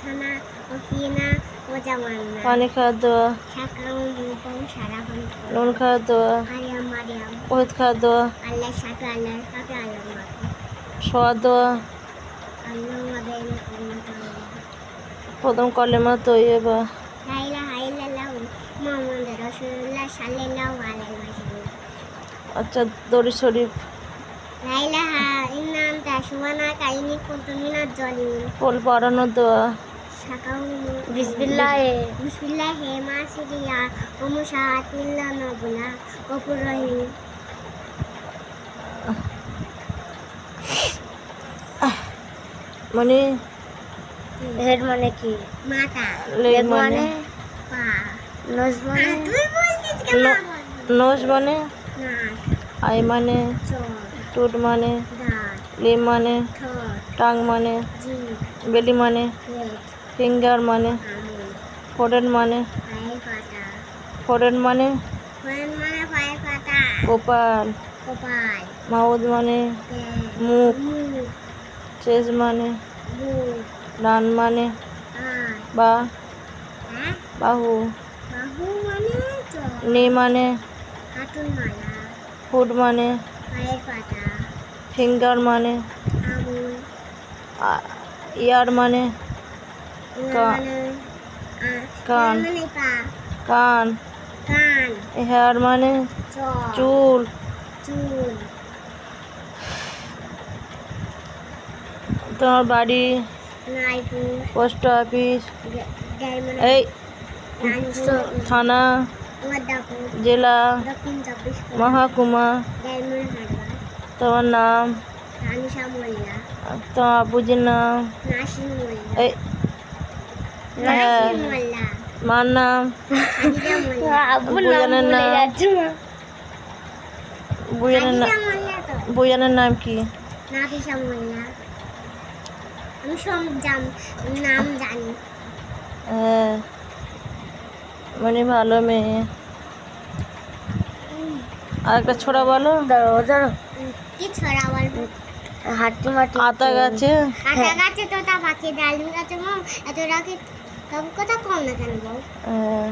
খানা ও কিনা ও জামান্না পানি খাওয়ার দোয়া, সাকাম মুকম সারাফন নুন খাওয়ার দোয়া, মারিয়াম মারিয়াম ওহিদ খাওয়ার দোয়া, আল্লাহ সাথে আল্লাহ সাথে আল্লাহ মাকে শোয়ার দোয়া, আল্লাহ মাদের উম্মতাল্লাহ প্রথম কলেমা তৈয়বা, লা ইলাহা ইল্লাল্লাহ মুহাম্মাদুর রাসূলুল্লাহ সাল্লাল্লাহু আলাইহি ওয়াসাল্লাম। আচ্ছা দরুদ শরীফ লা ইলাহা ইল্লা আনতা সুবহানাকা ইন্নী কুনতু মিনাজ জালিমিন। পড়ানোর দোয়া, বিসমিল্লাহে মাসিরিয়া ও মুশাআতিল্লাহ নাবুলা গফুর রহিম। মানে হেড মানে কি? মাথা। লেগ মানে পা। নোজ মানে তুই বলছিস কেন? নোজ মানে নাক। আই মানে চোখ। টুট মানে দাঁত। লিম মানে ঠোঁট। টাং মানে জিভ। বেলি মানে পেট। ফিঙ্গার মানে আঙুল। ফোরেড মানে পায়ের পাতা। ফোরেড মানে ফোরেন মানে পায়ের পাতা। কপাল কপাল। মাউথ মানে পেট। মুখ মুখ। চেস্ট মানে বুক। ডান মানে হাত। বা হ্যাঁ? বাহু বাহু মানে চোখ। নি মানে হাঁটুর মালা। ফুট মানে পায়ের পাতা। ফিঙ্গার মানে আঙুল। ইয়ার মানে ইয়ার মানে কান মানে পা। কান কান। হেয়ার মানে চোখ। চুল চুল। তোমার বাড়ি রায়পুর। পোস্ট অফিস ডায়মন্ড এই রানীপুর। থানা পদ্মাপুর। জেলা দক্ষিণ চব্বিশ পরগনা। মহকুমা ডায়মন্ড হারবার। তোমার নাম তানিশা মোল্লা। তোমার আব্বুজির নাম নাসির মোল্লা। এই হ্যাঁ নাসির মোল্লা। মার নাম খাদিজা মোল্লা। আব্বুর নাম বুজানের ভুলে নাম যাচ্ছে না। খাদিজা মোল্লা তো। বুজানের নাম কি নাফিসা মোল্লা। আমি সব নাম জানি। হ্যাঁ মানে ভালো মেয়ে আর একটা ছোড়া বলো ধরো কি ছড়া বলবো? হাঁটি মাটি আতা গাছে কাঁটা গাছে তোতা পাখি ডালিম গাছে মম এত রাখি সব কথা কম না কেন বল? হ্যাঁ